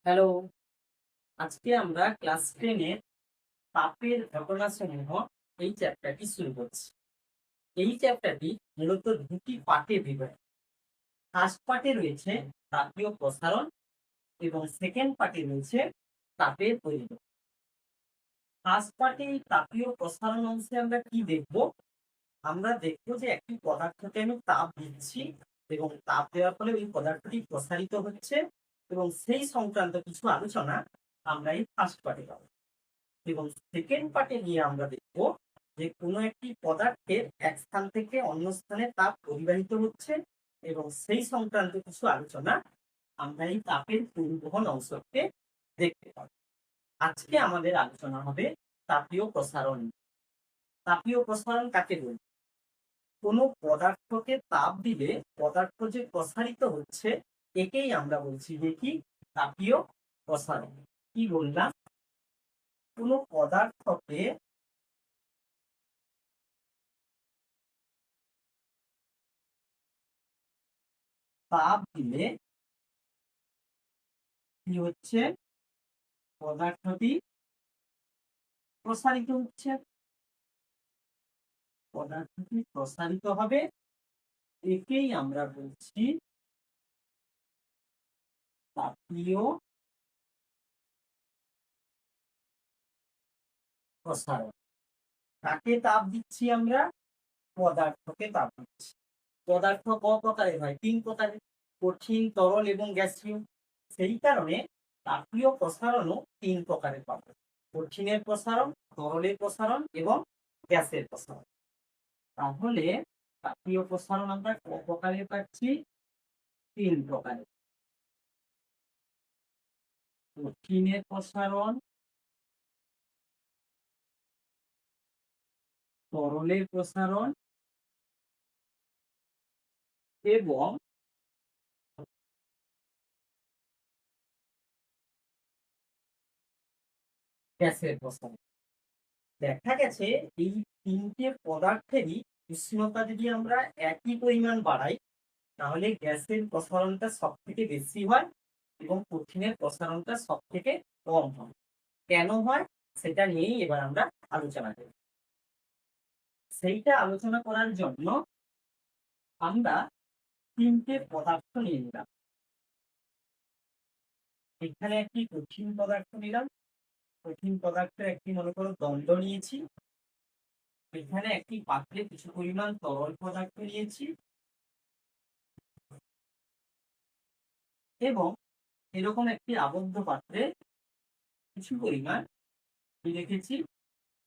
Hello, আজকে আমরা class 10 এর তাপের ঘটনাসমূহ এই চ্যাপ্টারটি শুরু করছি। এই চ্যাপ্টারটি মূলত দুটি পার্টে বিভক্ত। ফার্স্ট পার্টে রয়েছে তাপীয় প্রসারণ এবং সেকেন্ড পার্টে রয়েছে তাপের পরিবর্তন। ফার্স্ট পার্টে এই তাপীয় প্রসারণ অংশে আমরা কি দেখব? আমরা দেখব যে একটি পদার্থকে আমি তাপ দিচ্ছি এবং তাপ দেওয়ার ফলে ওই পদার্থটি প্রসারিত হচ্ছে এবং সেই সংক্রান্ত কিছু আলোচনা আমরা এই ফার্স্ট পার্টে পাবো। এবং সেকেন্ড পার্টে গিয়ে আমরা দেখব যে কোনো একটি পদার্থের এক স্থান থেকে অন্য স্থানে তাপ পরিবাহিত হচ্ছে এবং সেই সংক্রান্ত কিছু আলোচনা আমরা এই তাপের পরিবহন অংশকে দেখতে পাব। আজকে আমাদের আলোচনা হবে তাপীয় প্রসারণ। তাপীয় প্রসারণ কাকে বলে? কোনো পদার্থকে তাপ দিলে পদার্থ যে প্রসারিত হচ্ছে একেই আমরা বলছি যে কি তাপীয় প্রসারণ। কি বললাম? কোনো পদার্থকে তাপ দিলে কি হচ্ছে? পদার্থটি প্রসারিত হচ্ছে। পদার্থটি প্রসারিত হবে, একেই আমরা বলছি তাপীয় প্রসারণ। কাকে তাপ দিচ্ছি আমরা? পদার্থকে তাপ দিচ্ছি। পদার্থ ক প্রকারের হয়? 3 প্রকারের, কঠিন, তরল এবং গ্যাসীয়। সেই কারণে তাপীয় প্রসারণও 3 প্রকারের পাবো। কঠিনের প্রসারণ, তরলের প্রসারণ এবং গ্যাসের প্রসারণ। তাহলে তাপীয় প্রসারণ আমরা ক প্রকারের পাচ্ছি? 3 প্রকারের। কঠিনের প্রসারণ, তরলের প্রসারণ এবং গ্যাসের প্রসারণ। দেখা গেছে এই তিনটে পদার্থেরই উষ্ণতা যদি আমরা একই পরিমাণ বাড়াই তাহলে গ্যাসের প্রসারণটা সব থেকে বেশি হয় এবং কঠিনের প্রসারণটা সব থেকে কম হয়। কেন হয় সেটা নিয়েই এবার আমরা আলোচনা করি। সেইটা আলোচনা করার জন্য আমরা তিনটে পদার্থ নিয়ে নিলাম। এখানে একটি কঠিন পদার্থ নিলাম, কঠিন পদার্থের একটি মনে করো দণ্ড নিয়েছি। এখানে একটি পাত্রে কিছু পরিমাণ তরল পদার্থ নিয়েছি এবং এরকম একটি আবদ্ধ পাত্রে কিছু পরিমাণ রেখেছি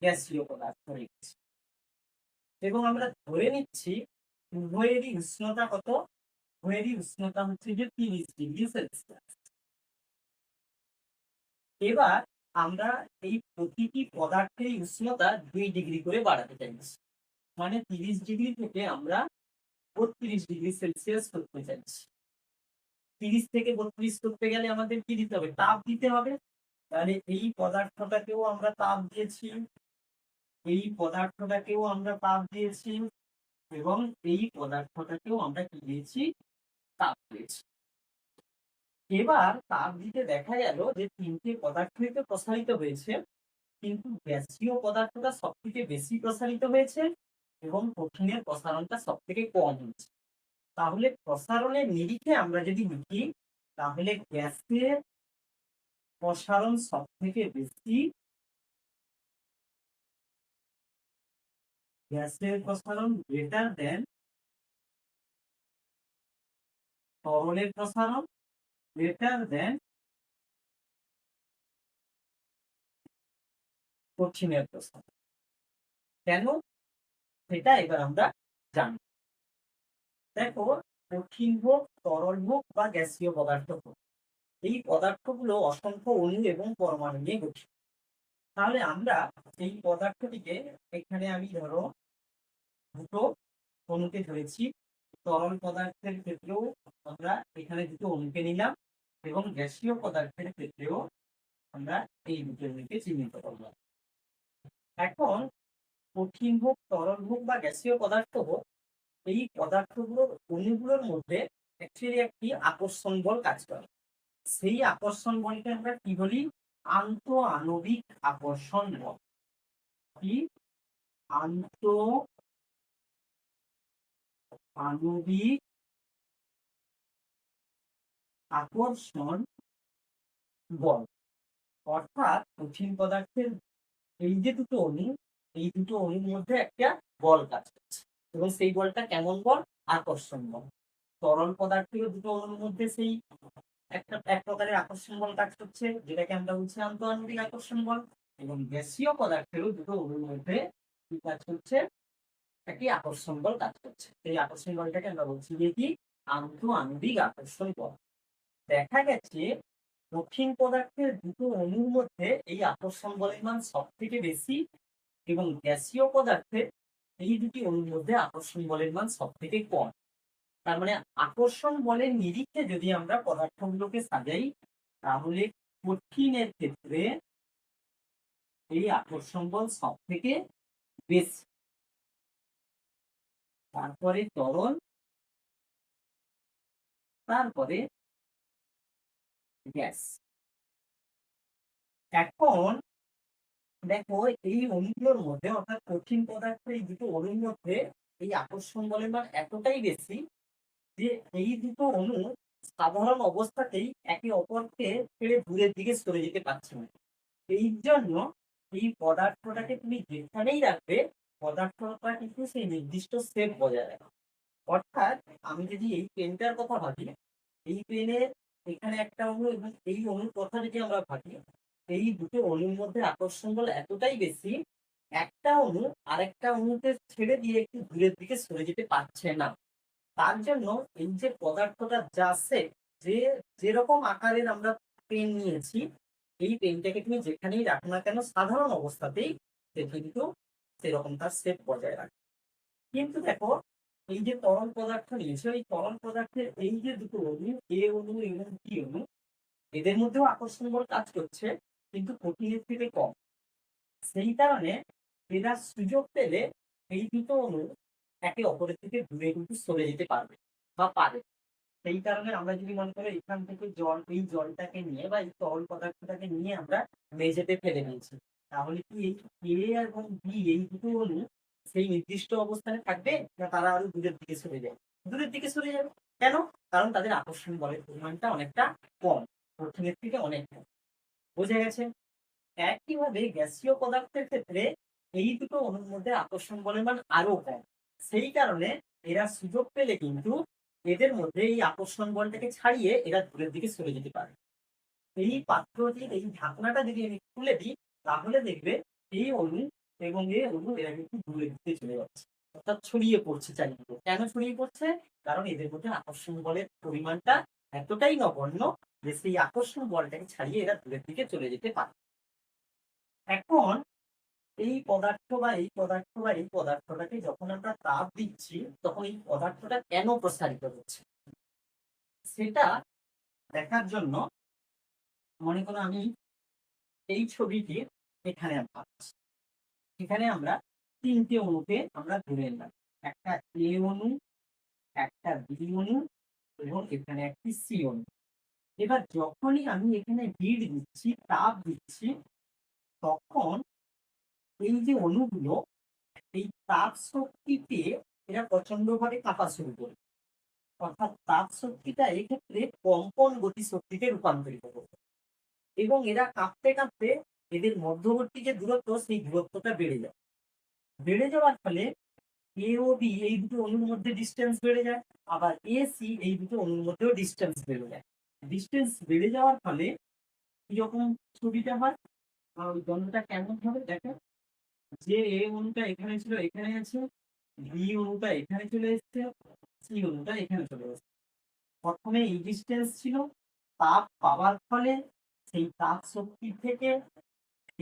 গ্যাসীয় পদার্থ রেখেছি এবং আমরা ধরে নিচ্ছি উভয়েরই উষ্ণতা কত? উভয়েরই উষ্ণতা হচ্ছে যে 30 ডিগ্রি সেলসিয়াস। এবার আমরা এই প্রতিটি পদার্থের উষ্ণতা 2 ডিগ্রি করে বাড়াতে চাইছি, মানে 30 ডিগ্রি থেকে আমরা 32 ডিগ্রি সেলসিয়াস করতে চাইছি। 30 থেকে 32 করতে গেলে আমাদের কি দিতে হবে? তাপ দিতে হবে। তাহলে এই পদার্থটাকেও আমরা তাপ দিয়েছি, এই পদার্থটাকেও আমরা তাপ দিয়েছি এবং এই পদার্থটাকেও আমরা কি দিয়েছি? তাপ দিয়েছি। এবার তাপ দিতে দেখা গেল যে তিনটে পদার্থই তো প্রসারিত হয়েছে, কিন্তু গ্যাসীয় পদার্থটা সব থেকে বেশি প্রসারিত হয়েছে এবং কঠিনের প্রসারণটা সব থেকে কম হয়েছে। তাহলে প্রসারণের নিরিখে আমরা যদি দেখি তাহলে গ্যাসের প্রসারণ সব থেকে বেশি, গ্যাসের প্রসারণ গ্রেটার দেন তরলের প্রসারণ গ্রেটার দেন কঠিনের প্রসারণ। কেন সেটা এবার আমরা জানি। দেখো, কঠিন হোক, তরল হোক বা গ্যাসীয় পদার্থ হোক, এই পদার্থগুলো অসংখ্য অণু এবং পরমাণু নিয়ে গঠিত। তাহলে আমরা এই পদার্থটিকে, এখানে আমি ধরো দুটো অণুকে ধরেছি, তরল পদার্থের ক্ষেত্রেও আমরা এখানে দুটো অণুকে নিলাম এবং গ্যাসীয় পদার্থের ক্ষেত্রেও আমরা এই দুটো অণুকে চিহ্নিত করলাম। এখন কঠিন হোক, তরল হোক বা গ্যাসীয় পদার্থ হোক, এই পদার্থগুলোর অণুগুলোর মধ্যে অ্যাকচুয়ালি একটি আকর্ষণ বল কাজ করে। সেই আকর্ষণ বলকে আমরা কি বলি? আন্ত আণবিক আকর্ষণ বল। কি? আন্ত আণবিক আকর্ষণ বল। অর্থাৎ কঠিন পদার্থের এই যে দুটো অণু, এই দুটো অণুর মধ্যে একটা বল কাজ করছে এবং সেই বলটা কেমন বল? আকর্ষণ বল। তরল পদার্থের দুটো অণুর মধ্যে সেই এক প্রকারের আকর্ষণ বল কাজ করছে, যেটাকে আমরা বলছি আন্তঃআণবিক আকর্ষণ বল। এবং গ্যাসীয় পদার্থেরও দুটো অণুর মধ্যে কি কাজ করছে? একটি আকর্ষণ বল কাজ করছে। এই আকর্ষণ বলটাকে আমরা বলছি যে কি? আন্তঃআণবিক আকর্ষণ বল। দেখা গেছে কঠিন পদার্থের দুটো অণুর মধ্যে এই আকর্ষণ বলের মান সব থেকে বেশি এবং গ্যাসীয় পদার্থের এই দুটি অণুর মধ্যে আকর্ষণ বলের মান সব থেকে কম। তার মানে আকর্ষণ বলের নিরিখে যদি আমরা পদার্থগুলোকে সাজাই, তাহলে কঠিনের ক্ষেত্রে এই আকর্ষণ বল সব থেকে বেশি, তারপরে তরল, তারপরে গ্যাস। এখন দেখো এই অণুগুলোর মধ্যে অর্থাৎ কঠিন পদার্থের এই দুটো অণুর মধ্যে এই আকর্ষণ বলের মান এতটাই বেশি যে এই দুটো অণু সাধারণ অবস্থাতেই একে অপরকে ছেড়ে দূরের দিকে সরে যেতে পারছে না। এই জন্য এই পদার্থটাকে তুমি যেখানেই রাখবে, পদার্থটা কিন্তু সেই নির্দিষ্ট শেপ বজায় রাখে। অর্থাৎ আমি যদি এই পেনটার কথা ভাবি, এই পেনের এখানে একটা অণু এবং এই অণুর কথা যদি আমরা ভাবি, এই দুটো অণুর মধ্যে আকর্ষণ বল এতটাই বেশি, একটা অণু আরেকটা অণুকে ছেড়ে দিয়ে একটু দূরের দিকে সরে যেতে পারছে না। তার জন্য এই যে পদার্থটা যা শেপ, যে যেরকম আকারের আমরা পেন নিয়েছি, এই পেনটাকে তুমি যেখানেই রাখো না কেন সাধারণ অবস্থাতেই সে কিন্তু সেরকম তার শেপ বজায় রাখে। কিন্তু দেখো এই যে তরল পদার্থ নিয়েছে, এই তরল পদার্থের এই যে দুটো অণু, এ অণু এবং বি অণু, এদের মধ্যেও আকর্ষণ বল কাজ করছে কিন্তু কঠিনের থেকে কম। সেই কারণে এরা সুযোগ পেলে এই দুটো অণু একে অপরের থেকে দূরে কিন্তু সরে যেতে পারবে বা পারে। সেই কারণে আমরা যদি মনে করি এখান থেকে জল, এই জলটাকে নিয়ে বা এই তরল পদার্থটাকে নিয়ে আমরা মেঝেতে ফেলে নিয়েছি, তাহলে কি এই এ এবং বি এই দুটো অণু সেই নির্দিষ্ট অবস্থানে থাকবে না তারা আরো দূরের দিকে সরে যাবে? দূরের দিকে সরে যাবে। কেন? কারণ তাদের আকর্ষণ বলের পরিমাণটা অনেকটা কম, কঠিনের থেকে অনেক কম। বোঝা গেছে? একইভাবে গ্যাসীয় পদার্থের ক্ষেত্রে এই দুটো অণুর মধ্যে আকর্ষণ বলের মান আরো কম। সেই কারণে এরা সুযোগ পেলে কিন্তু এদের মধ্যে এই আকর্ষণ বলটাকে ছাড়িয়ে এরা দূরের দিকে সরে যেতে পারে। এই পাত্রটির এই ঢাকনাটা যদি আমি খুলে দিই, তাহলে দেখবে এই অণু এবং এই অণু এরা কিন্তু দূরের দিকে চলে যাচ্ছে, অর্থাৎ ছড়িয়ে পড়ছে চারিদিকে। কেন ছড়িয়ে পড়ছে? কারণ এদের মধ্যে আকর্ষণ বলের পরিমাণটা এতটাই নগণ্য যে সেই আকর্ষণ বলটাকে ছাড়িয়ে এরা দূরের দিকে চলে যেতে পারে। এখন এই পদার্থটাকে যখন আমরা তাপ দিচ্ছি, তখন এই পদার্থটা কেন প্রসারিত হচ্ছে সেটা দেখার জন্য মনে করো আমি এই ছবিটি এখানে আঁকছি। এখানে আমরা তিনটে অণুকে আমরা ধরে নিলাম, একটা এ অণু, একটা বি অণু এবং এখানে একটি সি অণু। এবার যখনই আমি এখানে হিট দিচ্ছি, তাপ দিচ্ছি, তখন এই যে অণুগুলো এই তাপ শক্তি পেয়ে এরা প্রচন্ড ভাবে কাঁপা শুরু করে। অর্থাৎ তাপ শক্তিটা এক্ষেত্রে কম্পন গতি শক্তিতে রূপান্তরিত করবে এবং এরা কাঁপতে কাঁপতে এদের মধ্যবর্তী যে দূরত্ব, সেই দূরত্বটা বেড়ে যায়। বেড়ে যাওয়ার ফলে এ ও বি এই দুটো অণুর মধ্যে ডিস্টেন্স বেড়ে যায়, আবার এ সি এই দুটো অণুর মধ্যেও ডিস্টেন্স বেড়ে যায়। ডিস্টেন্স বেড়ে যাওয়ার ফলে কিরকম ছবিটা হয়, ওই দ্বন্দ্বটা কেমন হবে দেখো। যে এ অণুটা এখানে ছিল এখানে আছে, বি অণুটা এখানে চলে এসছে, সি অণুটা এখানে চলে এসছে। প্রথমে এই ডিস্টেন্স ছিল, তাপ পাওয়ার ফলে সেই তাপ শক্তি থেকে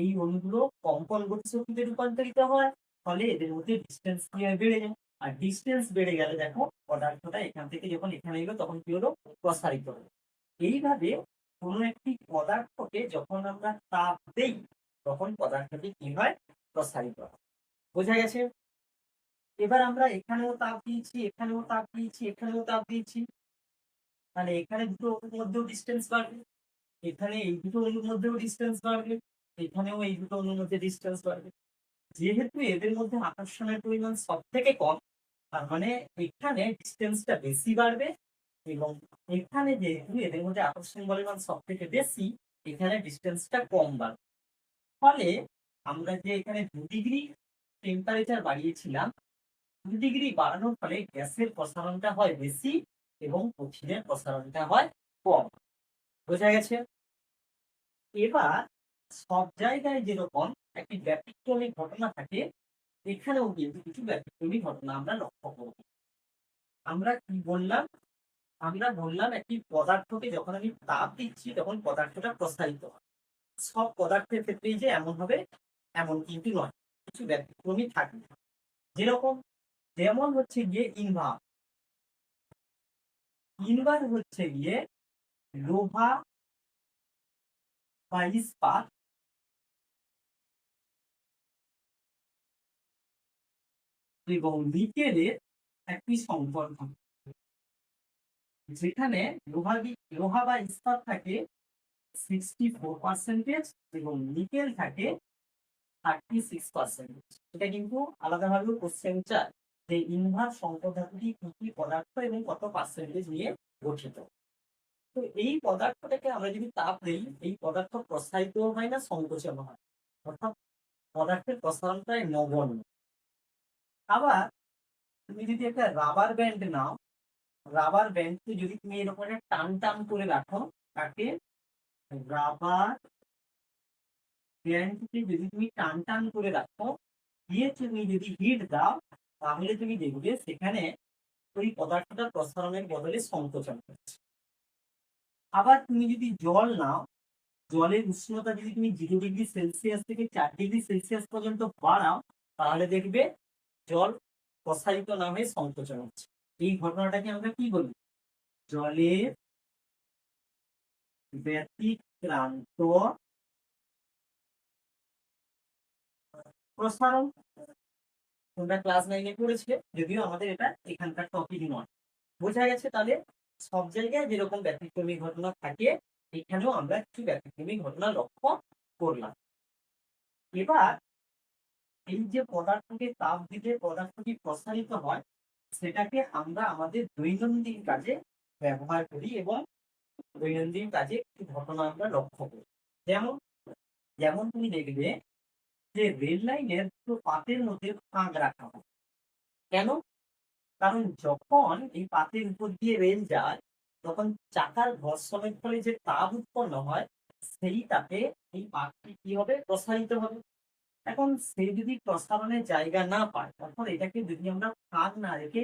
এই অণুগুলো কম্পন গতি শক্তিতে রূপান্তরিত হয়, ফলে এদের মধ্যে ডিস্টেন্স বেড়ে যায়। আর ডিস্টেন্স বেড়ে গেলে দেখো পদার্থটা এখান থেকে যখন এখানে এলো তখন কি হলো? প্রসারিত হলো। এইভাবে কোনো একটি পদার্থকে যখন আমরা তাপ দেই, তখন পদার্থটি কি হয়? প্রসারিত হয়। বোঝা গেছে? এবার আমরা এখানেও তাপ দিয়েছি, এখানেও তাপ দিয়েছি, এখানেও তাপ দিয়েছি, তাহলে এখানে দুটো মধ্যেও ডিস্টেন্স বাড়বে। এখানে এই দুটো অণুর মধ্যেও ডিস্টেন্স বাড়বে, এখানেও এই দুটো অণুর মধ্যে ডিস্টেন্স বাড়বে। যেহেতু এদের মধ্যে আকর্ষণের পরিমাণ সব থেকে কম, তার মানে এখানে ডিস্টেন্সটা বেশি বাড়বে, এবং এখানে যেহেতু এদের মধ্যে আকর্ষণ পরিমাণ সব থেকে বেশি, এখানে ডিস্টেন্সটা কম বাড়বে। ফলে আমরা যে এখানে 2 ডিগ্রি টেম্পারেচার বাড়িয়েছিলাম, 2 ডিগ্রি বাড়ানোর ফলে গ্যাসের প্রসারণটা হয় বেশি এবং কঠিনের প্রসারণটা হয় কম। বোঝা গেছে? এবার সব জায়গায় যেরকম একটি ব্যতিক্রমী ঘটনা থাকে, এখানেও কিন্তু কিছু ব্যতিক্রমী ঘটনা আমরা লক্ষ্য করব। আমরা কি বললাম? আমরা বললাম একটি পদার্থকে যখন আমি তাপ দিচ্ছি তখন পদার্থটা প্রসারিত হয়। সব পদার্থের ক্ষেত্রেই যে এমন হবে এমন কিন্তু নয়, কিছু ব্যতিক্রমী থাকবে। যেরকম, যেমন হচ্ছে গিয়ে ইনভার। ইনভার হচ্ছে গিয়ে লোহা বা ইস্পাত এবং নিকেলের একটি সম্পর্ক, যেখানে লোহা বা ইস্পাত থাকে 64% এবং নিকেল থাকে 36%। এটা কিন্তু আলাদাভাবে কোশ্চেন চায় যে ইনভার সংকর ধাতুটি কি কি পদার্থ এবং কত পার্সেন্টেজ নিয়ে গঠিত। তো এই পদার্থটাকে আমরা যদি তাপ দিই, এই পদার্থ প্রসারিত হয় না, সংকোচন হয়, অর্থাৎ পদার্থের প্রসারণটাই নগণ্য। আবার তুমি যদি একটা রাবার ব্যান্ড নাও, রাবার ব্যান্ডকে যদি তুমি এরকম একটা টান টান করে রাখো, তাকে রাবার ব্যান্ডকে যদি তুমি টান টান করে রাখো, দিয়ে তুমি যদি হিট দাও, তাহলে তুমি দেখবে সেখানে ওই পদার্থটার প্রসারণের বদলে সংকোচন হচ্ছে। আবার তুমি যদি জল নাও, জলের উষ্ণতা যদি তুমি 0 ডিগ্রি সেলসিয়াস থেকে 4 ডিগ্রি সেলসিয়াস পর্যন্ত বাড়াও, তাহলে দেখবে জল প্রসারিত না হয়ে সংকোচন হচ্ছে। এই ঘটনাটাকে আমরা কি বলি? জলের ব্যতিক্রান্ত প্রসারণ। তোমরা ক্লাস 9-এ পড়েছিলে, যদিও আমাদের এটা এখানকার টপিক নয়। বোঝা গেছে? তাহলে সব জায়গায় যেরকম ব্যতিক্রমী ঘটনা থাকে, এখানেও আমরা কিছু ব্যতিক্রমী ঘটনা লক্ষ্য করলাম। এবার এই যে পদার্থকে তাপ দিলে পদার্থটি প্রসারিত হয়, সেটাকে আমরা আমাদের দৈনন্দিন কাজে ব্যবহার করি এবং দৈনন্দিন কাজে একটি ঘটনা আমরা লক্ষ্য করি। যেমন, যেমন তুমি দেখবে যে রেল লাইনের দুটো পাতের মধ্যে ফাঁক রাখা হয়। কেন? কারণ যখন এই পাতের উপর দিয়ে রেল যায়, তখন চাকার ঘর্ষণের ফলে যে তাপ উৎপন্ন হয়, সেই তাপে এই পাতটি কি হবে? প্রসারিত হবে। এখন সে যদি প্রসারণের জায়গা না পায়, তখন এটাকে যদি আমরা ফাঁক না রেখে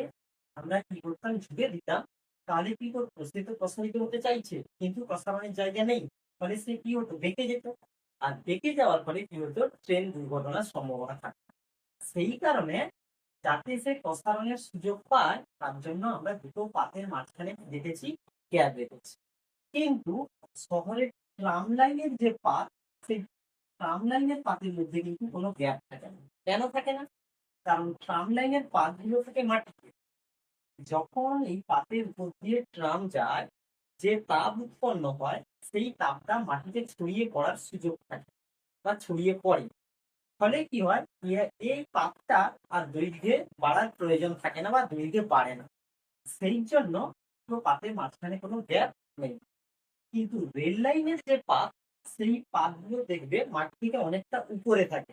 আমরা কি করতাম? ঝুঁকে দিতাম, তাহলে কি করতো? সে তো প্রসারিত হতে চাইছে, কিন্তু প্রসারণের জায়গা নেই, ফলে সে কি হতো? বেঁকে যেত। আর বেঁকে যাওয়ার ফলে কি হতো? ট্রেন দুর্ঘটনার সম্ভাবনা থাকে। সেই কারণে যাতে সে প্রসারণের সুযোগ পায়, তার জন্য আমরা দুটো পাতের মাঝখানে দেখেছি গ্যাপ রেখেছি। কিন্তু শহরের ট্রাম লাইনের যে পাত, সেই ট্রাম লাইনের পাতের মধ্যে কিন্তু কোনো গ্যাপ থাকে না। কেন থাকে না? কারণ ট্রাম লাইনের পাতগুলো থাকে মাটিতে। যখন এই পাতের উপর দিয়ে ট্রাম যায়, যে তাপ উৎপন্ন হয়, সেই তাপটা মাটিতে ছড়িয়ে পড়ার সুযোগ থাকে বা ছড়িয়ে পড়ে। ফলে কি হয়? এই পাতটা আর দৈর্ঘ্যে বাড়ার প্রয়োজন থাকে না বা দৈর্ঘ্যে বাড়ে না। সেই জন্য পুরো পাতের মাঝখানে কোনো গ্যাপ নেই। কিন্তু রেল লাইনের যে পাত, সেই পাতগুলো দেখবে মাটি থেকে অনেকটা উপরে থাকে।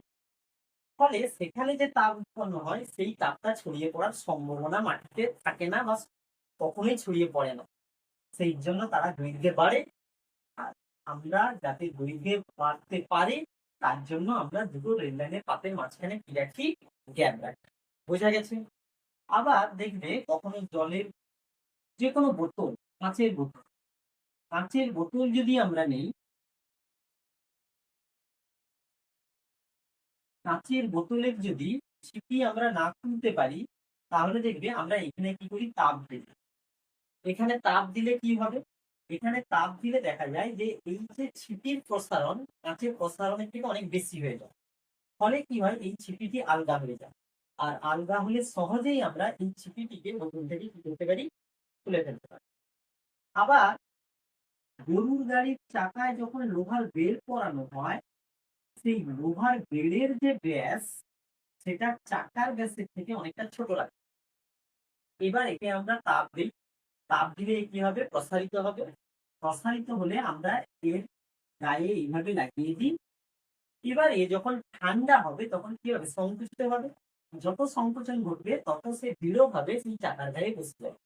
ফলে সেখানে যে তাপ উৎপন্ন হয়, সেই তাপটা ছড়িয়ে পড়ার সম্ভাবনা মাটিতে থাকে না বা কখনোই ছড়িয়ে পড়ে না। সেই জন্য তারা দৈর্ঘ্যে বাড়ে। আর আমরা যাতে দৈর্ঘ্যে বাড়তে পারি, তার জন্য আমরা দুটো রেল লাইনের পাতের মাঝখানে কি রাখি? গ্যাপ রাখি। বোঝা গেছে? আবার দেখবে কখনো জলের যে কোনো বোতল, কাঁচের বোতল, কাঁচের বোতল যদি আমরা নেই, কাঁচের বোতলের যদি ছিপি আমরা না খুলতে পারি, তাহলে দেখবে আমরা এখানে কি করি? তাপ দিই। এখানে তাপ দিলে কি হবে? এখানে তাপ দিলে দেখা যায় যে এই যে ছিপির প্রসারণ, কাঁচের প্রসারণের থেকে অনেক বেশি হয়ে যায়। ফলে কি হয়? এই ছিপিটি আলগা হয়ে যায়। আর আলগা হলে সহজেই আমরা এই ছিপিটিকে বোতল থেকে কি করতে পারি? খুলে ফেলতে পারি। আবার গরুর গাড়ির চাকায় যখন লোহার বেল পরানো হয়, সেই লোহার বেলের যে ব্যাস সেটা চাকার ব্যাসের থেকে অনেকটা ছোট লাগে। এবার একে আমরা তাপ দিই, তাপ দিলে কি হবে? প্রসারিত হবে। প্রসারিত হলে আমরা এর গায়ে এইভাবে লাগিয়ে দিই। এবার এ যখন ঠান্ডা হবে তখন কি হবে? সংকুচিত হবে। যত সংকোচন ঘটবে তত সে দৃঢ়ভাবে সেই চাকার গায়ে বসতে হবে।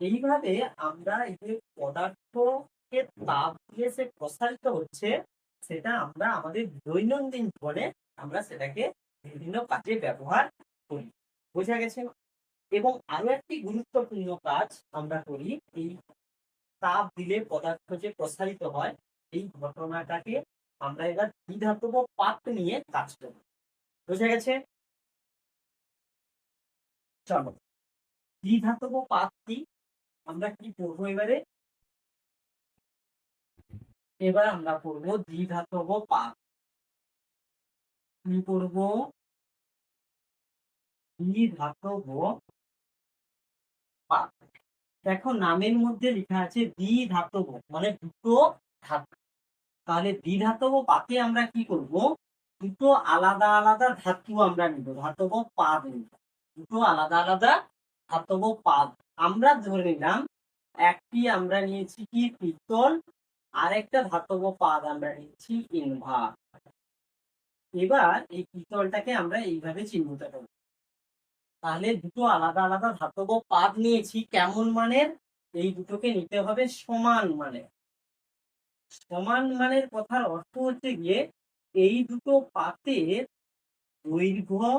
এইভাবে আমরা এই যে পদার্থকে তাপ দিয়ে সে প্রসারিত হচ্ছে, সেটা আমরা আমাদের দৈনন্দিন জীবনে আমরা সেটাকে বিভিন্ন কাজে ব্যবহার করি। বোঝা গেছে? এবং আরো একটি গুরুত্বপূর্ণ কাজ আমরা করি, এই তাপ দিলে পদার্থ যে প্রসারিত হয়, এই ঘটনাটাকে আমরা এবার দ্বিধাতব পাত নিয়ে কাজ করি। বোঝা গেছে? চলো, দ্বিধাতব পাত কি আমরা কি করবো এবারে? এবার আমরা করবো দ্বিধাতব পাত। কি করবো? দ্বিধাতব পাত। দেখো নামের মধ্যে লেখা আছে দ্বিধাতব, মানে দুটো ধাতু। তাহলে দ্বিধাতব পাতে আমরা কি করব? দুটো আলাদা আলাদা ধাতু আমরা নিব, ধাতব পাত নিব। দুটো আলাদা আলাদা ধাতব পাত আমরা ধরে নিলাম। একটি আমরা নিয়েছি কি পিতল, আর একটা ধাতব পাত আমরা নিয়েছি ইনভার। এবার এই পিতলটাকে আমরা এইভাবে চিহ্নিত করব। তাহলে দুটো আলাদা আলাদা ধাতব পাত নিয়েছি, কেমন মানের? এই দুটোকে নিতে হবে সমান মানের। সমান মানের কথার অর্থ হচ্ছে গিয়ে এই দুটো পাতের দৈর্ঘ্য,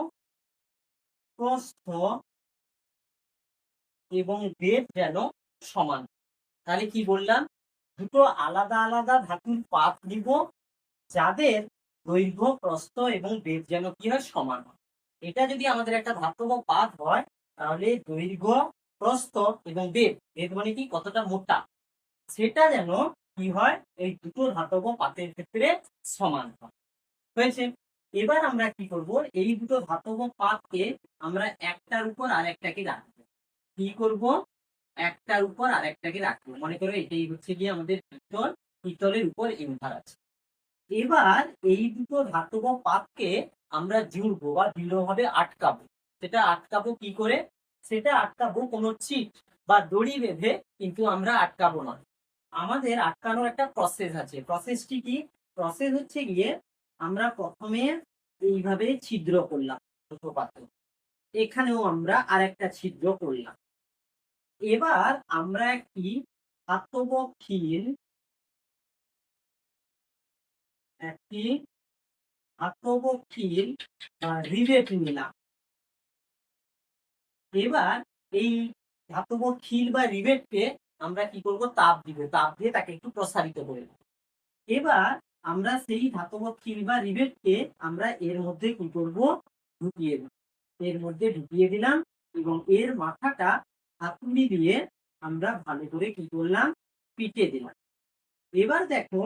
প্রস্থ এবং বেধ যেন সমান। তাহলে কি বললাম? দুটো আলাদা আলাদা ধাতুর পাত নিব, যাদের দৈর্ঘ্য, প্রস্থ এবং বেধ যেন কি হয়? সমান হয়। এটা যদি আমাদের একটা ধাতব পাত হয়, তাহলে দৈর্ঘ্য, প্রস্থ এবং বেধ, বেধ মানে কি? কতটা মোটা, সেটা যেন কি হয়? এই দুটো ধাতব পাতের ক্ষেত্রে সমান হয়। হয়েছে? এবার আমরা কি করব? এই দুটো ধাতব পাতকে আমরা একটার উপর আরেকটাকে রাখবো। কি করব? একটার উপর আরেকটাকে রাখবো। মনে করো এটাই হচ্ছে গিয়ে আমাদের পিতল, পিতলের উপর ইনভার আছে। এবার এই দুটো ধাতব পাতকে আমরা জুড়বো বা দৃঢ়ভাবে আটকাবো। সেটা আটকাবো কি করে? সেটা আটকাবো কোনো চিট বা দড়ি বেঁধে, কিন্তু আমরা আটকাবো না। আমাদের আটকানোর একটা প্রসেস আছে। প্রসেসটি কি? প্রসেস হচ্ছে গিয়ে আমরা প্রথমে এইভাবে ছিদ্র করলাম দুটো পাতে, এখানেও আমরা আরেকটা ছিদ্র করলাম। এবার আমরা একটি ধাতব খিল, একটি ধাতব খিল বা রিভেট নিলাম। এবার এই ধাতব খিল বা রিভেটকে আমরা কি করব? তাপ দিব, তাপ দিয়ে তাকে একটু প্রসারিত করে দেব। এবার আমরা সেই ধাতব খিল বা রিভেটকে আমরা এর মধ্যে কি করব? ঢুকিয়ে দেব। এর মধ্যে ঢুকিয়ে দিলাম এবং এর মাথাটা হাতুড়ি দিয়ে আমরা ভালো করে কি করলাম? পিটে দিলাম। এবার দেখো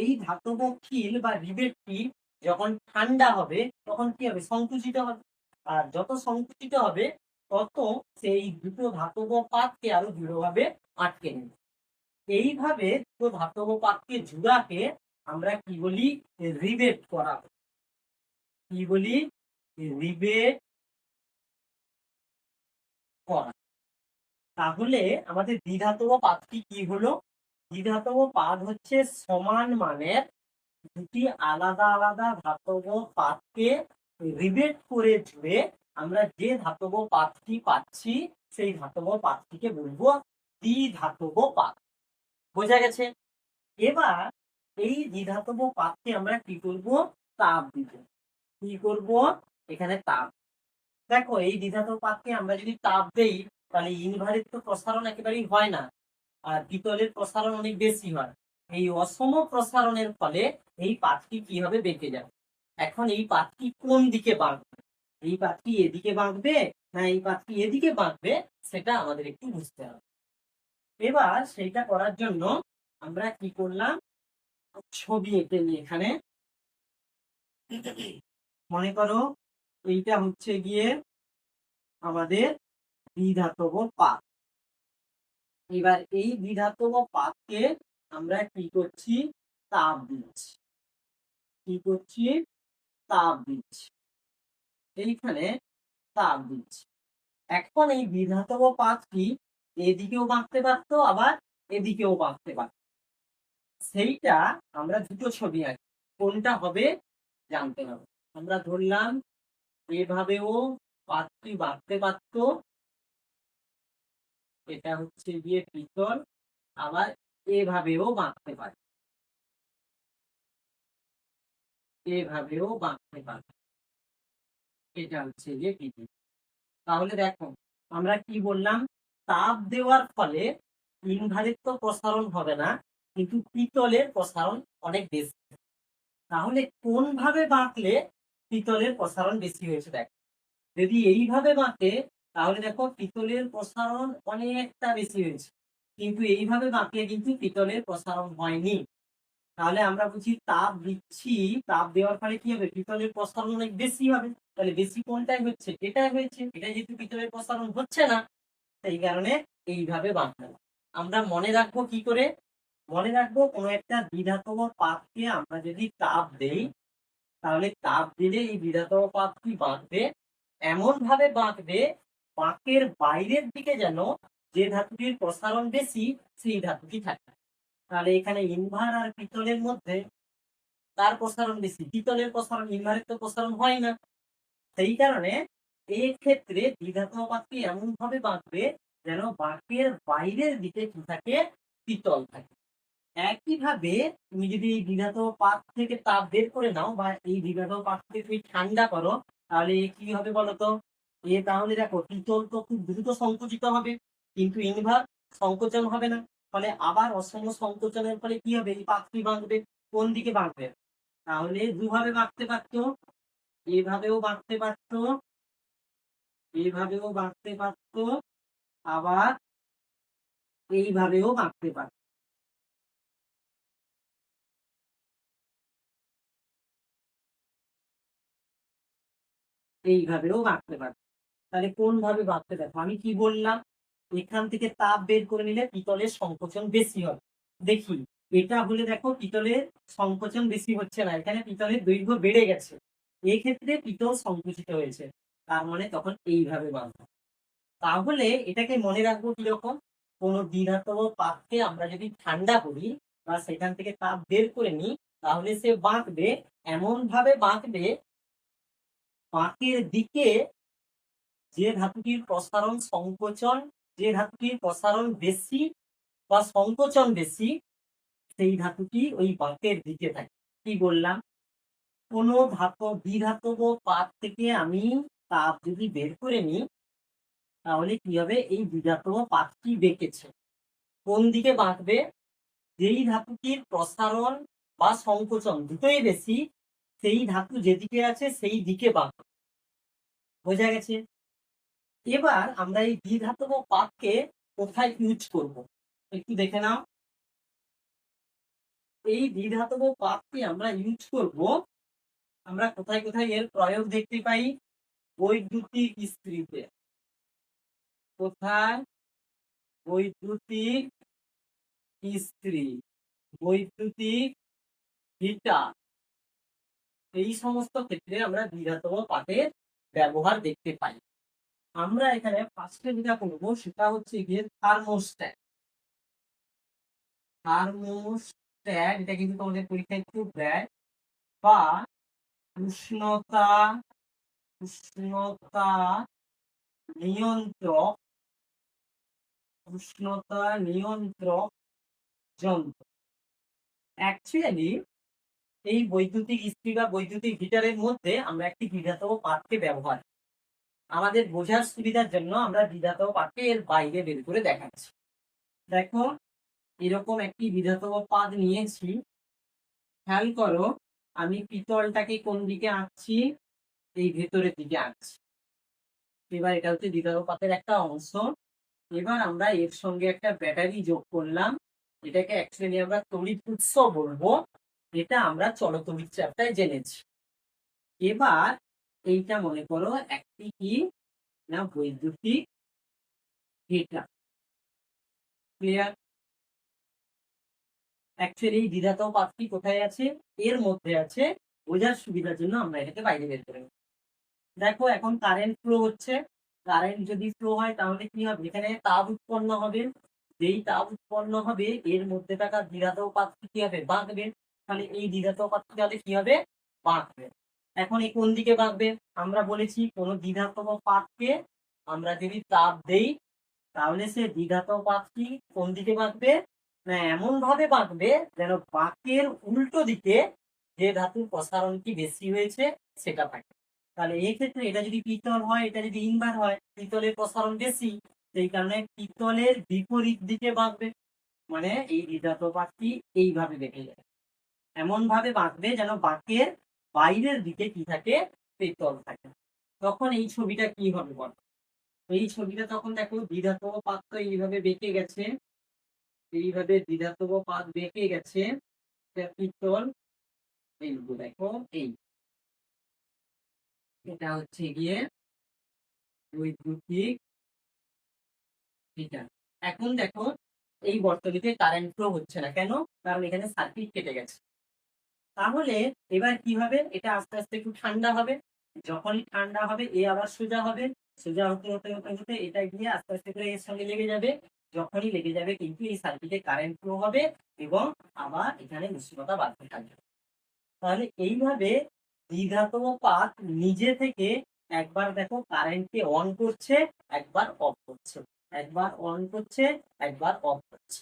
এই ধাতব খিল বা রিভেটটি যখন ঠান্ডা হবে তখন কি হবে? সংকুচিত হবে। আর যত সংকুচিত হবে তত সেই দুটো ধাতব পাতকে আরো দৃঢ়ভাবে আটকে নেবে। এইভাবে দুটো ধাতব পাতকে জোড়াকে আমরা কি বলি? রিভেট করা। কি বলি? রিভেট করা। তাহলে আমাদের দ্বিধাতব পাতটি কি হলো? দ্বিধাতব পাত হচ্ছে সমান মানের দুটি আলাদা আলাদা ধাতব পাতকে রিভেট করে জুড়ে আমরা যে ধাতব পাতটি পাচ্ছি, সেই ধাতব পাতটিকে বলবো দ্বিধাতব পাত। বোঝা গেছে? এবার এই দ্বিধাতব পাতকে আমরা কি করব? তাপ দিব। কি করব? এখানে তাপ। দেখো এই দ্বিধাতব পাতকে আমরা যদি তাপ দেই, তাহলে ইনভারের তো প্রসারণ একেবারেই হয় না, আর পিতলের প্রসারণ অনেক বেশি হয়। এই অসম প্রসারণের ফলে এই পাতটি কি হবে? বেঁকে যাবে। এখন এই পাতটি কোন দিকে বাঁকবে? এই পাতটি এদিকে বাঁকবে না এই পাতটি এদিকে বাঁকবে, সেটা আমাদের একটু বুঝতে হবে। এবার সেইটা করার জন্য আমরা কি করলাম? ছবি এঁকে নিই এখানে। মনে করো এইটা হচ্ছে গিয়ে আমাদের দ্বিধাতব পাত। এবার এই দ্বিধাতব পাতকে আমরা কি করছি, তাপ দিচ্ছি। কি করছি, তাপ দিচ্ছি। এইখানে তাপ দিচ্ছি। এখন এই বিধাতব পাতটি এদিকেও বাঁকতে পারতো, আবার এদিকেও বাঁকতে পারতো। সেইটা আমরা দুটো ছবি আঁকি, কোনটা হবে জানতে হবে। আমরা ধরলাম এভাবেও পাতটি বাঁকতে পারতো, এটা হচ্ছে গিয়ে পিতল, আবার এভাবেও বাঁকতে পারে, এভাবেও বাঁকতে পারে, এটা হচ্ছে গিয়ে পিতল। তাহলে দেখো আমরা কি বললাম, তাপ দেওয়ার ফলে ইনভারের তো প্রসারণ হবে না, কিন্তু পিতলের প্রসারণ অনেক বেশি। তাহলে কোন ভাবে বাঁকলে পিতলের প্রসারণ বেশি হয়েছে দেখো। যদি এইভাবে বাঁকে তাহলে দেখো পিতলের প্রসারণ অনেকটা বেশি হয়েছে, কিন্তু এইভাবে বাঁকলে কিন্তু পিতলের প্রসারণ হয়নি। তাহলে আমরা বুঝি তাপ দিচ্ছি, তাপ দেওয়ার ফলে কি হবে, পিতলের প্রসারণ অনেক বেশি হবে। তাহলে বেশি কোনটাই হচ্ছে, এটাই হয়েছে। এটা যেহেতু পিতলের প্রসারণ হচ্ছে না, সেই কারণে এইভাবে বাঁকলাম। আমরা মনে রাখবো কি করে, মনে রাখবো কোনো একটা দ্বিধাতব পাতকে আমরা যদি তাপ দেই, তাহলে তাপ দিলে এই দ্বিধাতব পাতটি বাঁকবে, এমন ভাবে বাঁকবে বাঁকের বাইরের দিকে যেন যে ধাতুটির প্রসারণ বেশি সেই ধাতুটি থাকে। তাহলে এখানে ইনভার আর পিতলের মধ্যে তার প্রসারণ বেশি, পিতলের প্রসারণ, ইনভারের তো প্রসারণ হয় না। সেই কারণে এই ক্ষেত্রে দ্বিধাতব পাতটি এমন ভাবে বাঁকবে যেন বাঁকের বাইরের দিকে কি থাকে, পিতল থাকে। একইভাবে তুমি যদি এই দ্বিধাতব পাত থেকে তাপ বের করে নাও বা এই দ্বিধাতব পাতকে তুমি ঠান্ডা করো, তাহলে কি হবে বলতো, তাহলে দেখো পিতল তো খুব দ্রুত সংকুচিত হবে, কিন্তু ইনভার সংকোচন হবে না। ফলে আবার অসম সংকোচনের ফলে কি হবে, এই পাতটি বাঁকবে। কোন দিকে বাঁকবে, তাহলে দুভাবে বাঁকতে পারতো, এভাবেও বাঁকতে পারতো, এভাবেও বাঁকতে পারতো, আবার এইভাবেও বাঁকতে পারতো, এইভাবেও বাঁকতে পারতো। তাহলে কোন ভাবে বাঁকতে, দেখো আমি কি বললাম, এখান থেকে তাপ বের করে নিলে পিতলের সংকোচন বেশি হবে। দেখি এটা হলে দেখো পিতলের সংকোচন বেশি হচ্ছে না, এখানে পিতলের দৈর্ঘ্য বেড়ে গেছে, এক্ষেত্রে পিতল সংকুচিত হয়েছে। তার মানে তখন এইভাবে বাঁধবো। তাহলে এটাকে মনে রাখবো কিরকম, কোন দ্বিধাতব পাতকে আমরা যদি ঠান্ডা করি বা সেখান থেকে তাপ বের করে নিই, তাহলে সে বাঁকবে, এমন ভাবে বাঁকবে বাঁকের দিকে যে ধাতুটির প্রসারণ সংকোচন, যে ধাতুটির প্রসারণ বেশি বা সংকোচন বেশি, সেই ধাতুটি ওই বাঁকের দিকে থাকে। কি বললাম, কোনো দ্বিধাতব পাত থেকে আমি তাপ যদি বের করে নিই, তাহলে কি হবে, এই দ্বিধাতব পাতটি বেঁকেছে, কোন দিকে বাঁকবে, যেই ধাতুটির প্রসারণ বা সংকোচন দুটোই বেশি, সেই ধাতু যেদিকে আছে সেই দিকে বাঁকবে। বোঝা গেছে। এবার আমরা এই দ্বিধাতব পাতকে কোথায় ইউজ করব, একটু দেখে নাও। এই দ্বিধাতব পাতকে আমরা ইউজ করব, আমরা কোথায় কোথায় এর প্রয়োগ দেখতে পাই, বৈদ্যুতিক ইস্ত্রিতে। কোথায়, বৈদ্যুতিক ইস্ত্রি, বৈদ্যুতিক হিটার, এই সমস্ত ক্ষেত্রে আমরা দ্বিধাতব পাতের ব্যবহার দেখতে পাই। আমরা এখানে ফার্স্টে যেটা করবো সেটা হচ্ছে গিয়ে থার্মোস্ট্যাট। থার্মোস্ট্যাট এটা কিন্তু তোমাদের পরীক্ষায় খুব দেয়, বা উষ্ণতা, উষ্ণতা নিয়ন্ত্রক, উষ্ণতা নিয়ন্ত্রক যন্ত্র। অ্যাকচুয়ালি এই বৈদ্যুতিক ইস্ত্রি বা বৈদ্যুতিক হিটারের মধ্যে আমরা একটি দ্বিধাতব পাতকে ব্যবহার, আমাদের বোঝার সুবিধার জন্য আমরা দ্বিধাতব পাতকে এর বাইরে বের করে দেখাচ্ছি। দেখো এরকম একটি দ্বিধাতব পাত নিয়েছি, খেয়াল করো আমি পিতলটাকে কোন দিকে আঁকছি, এই ভেতরের দিকে আঁকছি। এবার এটা হচ্ছে দ্বিধাতব পাতের একটা অংশ। এবার আমরা এর সঙ্গে একটা ব্যাটারি যোগ করলাম, এটাকে অ্যাকচুয়ালি আমরা তড়িৎ উৎস বলবো, এটা আমরা চলতড়িৎ চ্যাপ্টারে জেনেছি। এবার এইটা মনে করো একটি কি না, বৈদ্যুতিক হিটার। ক্লিয়ার। অ্যাকচুয়ালি এই দ্বিধাতম পাতটি কোথায় আছে, এর মধ্যে আছে। বোঝার সুবিধার জন্য আমরা এটাকে বাইরে বের করে নেব। দেখো এখন কারেন্ট ফ্লো হচ্ছে, কারেন্ট যদি ফ্লো হয় তাহলে কি হবে, এখানে তাপ উৎপন্ন হবে। যেই তাপ উৎপন্ন হবে এর মধ্যে থাকা দ্বিধাতম পাতটি কি হবে, বাঁকবে। তাহলে এই দ্বিধাতম পাতটি তাহলে কি হবে, বাঁকবে। এখন এই কোন দিকে বাঁকবে, আমরা বলেছি কোন দ্বিধাতম পাতকে আমরা যদি তাপ দেই তাহলে সে দ্বিধাতম পাতটি কোন দিকে বাঁকবে, না এমন ভাবে বাঁকবে যেন বাঁকের উল্টো দিকে যে ধাতুর প্রসারণটি বেশি হয়েছে সেটা থাকে। তাহলে এই ক্ষেত্রে এটা যদি পিতল হয়, এটা যদি ইনভার হয়, পিতলের প্রসারণ বেশি, সেই কারণে পিতলের বিপরীত দিকে বাঁকবে। মানে এই দ্বিধাতম পাতটি এইভাবে বেঁকে যাবে, এমন ভাবে বাঁকবে যেন বাঁকের বাইরের দিকে কি থাকে, পিতল থাকে। তখন এই ছবিটা কি হবে বল, এই ছবিটা তখন দেখো দ্বিধাতম পাত তো এইভাবে বেঁকে গেছে, এইভাবে দ্বিধাতম পাত বেঁকে গেছে, পিতল এই দেখো এই এটা হচ্ছে গিয়ে বৈদ্যুতিক মিটার। এখন দেখো এই বর্তনীতে কারেন্ট ফ্লো হচ্ছে না কেন, কারণ এখানে সার্কিট কেটে গেছে। তাহলে এবার কি হবে, এটা আস্তে আস্তে একটু ঠান্ডা হবে, যখনই ঠান্ডা হবে এ আবার সোজা হবে, সোজা হতে হতে হতে হতে এটা গিয়ে আস্তে আস্তে করে এর সঙ্গে লেগে যাবে। যখনই লেগে যাবে কিন্তু এই সার্কিটে কারেন্ট ফ্লো হবে এবং আবার এখানে উষ্ণতা বাড়তে থাকবে। তাহলে এইভাবে দ্বিধাতম পাত নিজে থেকে একবার দেখো কারেন্টকে অন করছে, একবার অফ করছে, একবার অন করছে, একবার অফ করছে।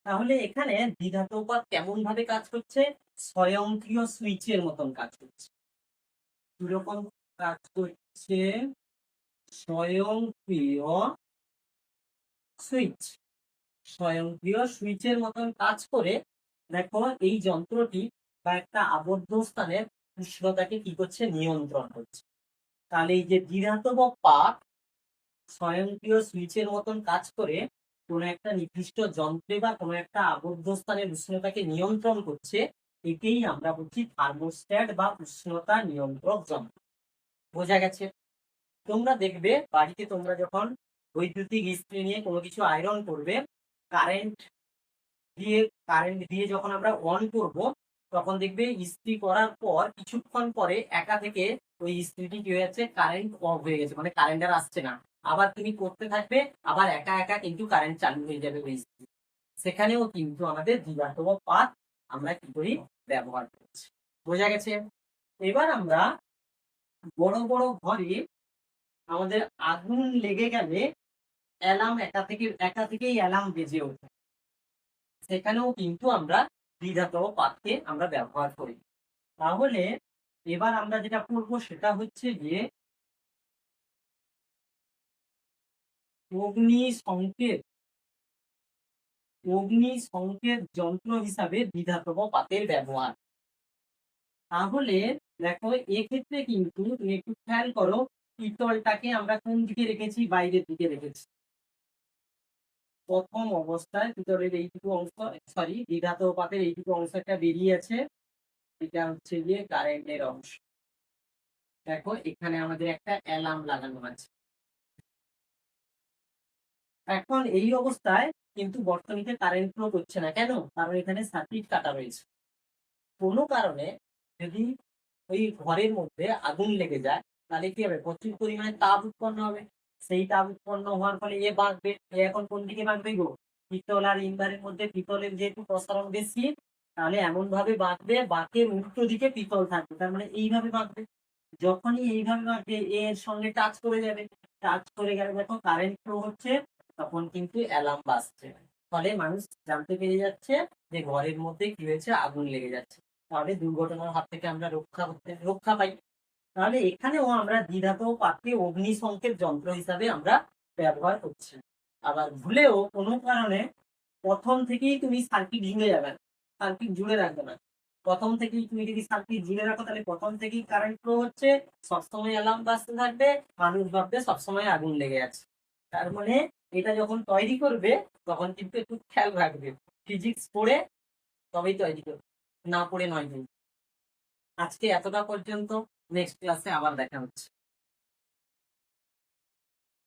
তাহলে এখানে দ্বিধাতম পাত কেমন ভাবে কাজ করছে, স্বয়ংক্রিয় সুইচের মতন কাজ করছে। কিরকম কাজ করছে, স্বয়ংক্রিয় সুইচ, স্বয়ংক্রিয় সুইচের মতন কাজ করে দেখো এই যন্ত্রটি বা একটা আবদ্ধ স্থানের উষ্ণতাকে কি করছে, নিয়ন্ত্রণ করছে। তাহলে এই যে দ্বিধাতম পাত স্বয়ংক্রিয় সুইচের মতন কাজ করে কোন একটা নির্দিষ্ট যন্ত্রে বা কোন একটা আবদ্ধ স্থানের উষ্ণতাকে নিয়ন্ত্রণ করছে, একেই আমরা বলছি থার্মোস্ট্যাট বা উষ্ণতা নিয়ন্ত্রক যন্ত্র। বোঝা গেছে? তোমরা দেখবে বাড়িতে তোমরা যখন বৈদ্যুতিক ইস্ত্রি নিয়ে কোনো কিছু আয়রন করবে, কারেন্ট দিয়ে কারেন্ট দিয়ে যখন আমরা অন করব তখন দেখবে ইস্ত্রি করার পর কিছুক্ষণ পরে একা থেকে ওই ইস্ত্রিটি কি হয়ে যাচ্ছে, কারেন্ট অফ হয়ে গেছে, মানে কারেন্ট আর আসছে না। আবার তুমি করতে থাকবে, আবার একা একা কিন্তু কারেন্ট চালু হয়ে যাবে ওই ইস্ত্রি। সেখানেও কিন্তু আমাদের দ্বিধাতম পাত আমরা কি করি, ব্যবহার করছি। বোঝা গেছে? এবার আমরা বড় বড় ঘরে আমাদের আগুন লেগে গেলে অ্যালার্ম একা থেকেই অ্যালার্ম বেজে ওঠে, সেখানেও কিন্তু আমরা দ্বিধাতম পাতকে আমরা ব্যবহার করি। তাহলে এবার আমরা যেটা করব সেটা হচ্ছে যে অগ্নি সংকেত, অগ্নি সংকেত যন্ত্র হিসাবে দ্বিধাতম পাতের ব্যবহার। তাহলে দেখো এক্ষেত্রে কিন্তু তুমি একটু খেয়াল করো, পিতলটাকে আমরা কোন দিকে রেখেছি, বাইরের দিকে রেখেছি। প্রথম অবস্থায় পিতলের এইটুকু অংশ, সরি দ্বিধাতম পাতের এইটুকু অংশ একটা বেরিয়ে আছে, এটা হচ্ছে গিয়ে কারেন্টের অংশ। দেখো এখানে আমাদের একটা অ্যালার্ম লাগানো আছে। এখন এই অবস্থায় কিন্তু বর্তনীতে কারেন্ট ফ্লো করছে না কেন, কারণ এখানে সার্কিট কাটা রয়েছে। কোনো কারণে যদি ওই ঘরের মধ্যে আগুন লেগে যায় তাহলে কি হবে, প্রচুর পরিমাণে তাপ উৎপন্ন হবে। সেই তাপ উৎপন্ন হওয়ার ফলে এ বাঁকবে, এ এখন কোন দিকে বাঁকবে গো, পিতল আর ইন্ধারের মধ্যে পিতলের যেহেতু প্রসারণ বেশি, তাহলে এমন ভাবে বাঁকবে বাঁকের উল্টো দিকে পিতল থাকবে, তার মানে এইভাবে বাঁকবে। যখনই এইভাবে বাঁকবে এর সঙ্গে টাচ করে যাবে, টাচ করে গেলে দেখো কারেন্ট ফ্লো হচ্ছে, তখন কিন্তু অ্যালার্ম বাজছে। ফলে মানুষ জানতে পেরে যাচ্ছে যে ঘরের মধ্যে কি হয়েছে, আগুন লেগে যাচ্ছে। তাহলে দুর্ঘটনার হাত থেকে আমরা রক্ষা পাই। তাহলে এখানেও আমরা দ্বিধাতম পাতকে অগ্নি সংকেত যন্ত্র হিসাবে আমরা ব্যবহার করছি। আবার ভুলেও কোনো কারণে প্রথম থেকেই তুমি সার্কিট জুড়ে যাবে না, সার্কিট জুড়ে রাখবে না। প্রথম থেকেই তুমি যদি সার্কিট জুড়ে রাখো তাহলে প্রথম থেকেই কারেন্ট ফ্লো হচ্ছে, সবসময় অ্যালার্ম বাজতে থাকবে, মানুষ ভাববে সবসময় আগুন লেগে আছে। তার মানে এটা যখন তৈরি করবে তখন কিন্তু একটু খেয়াল রাখবে, ফিজিক্স পড়ে তবেই তৈরি করবে, না পড়ে নয়। কিন্তু আজকে এতটা পর্যন্ত, নেক্সট ক্লাসে আবার দেখা হচ্ছে।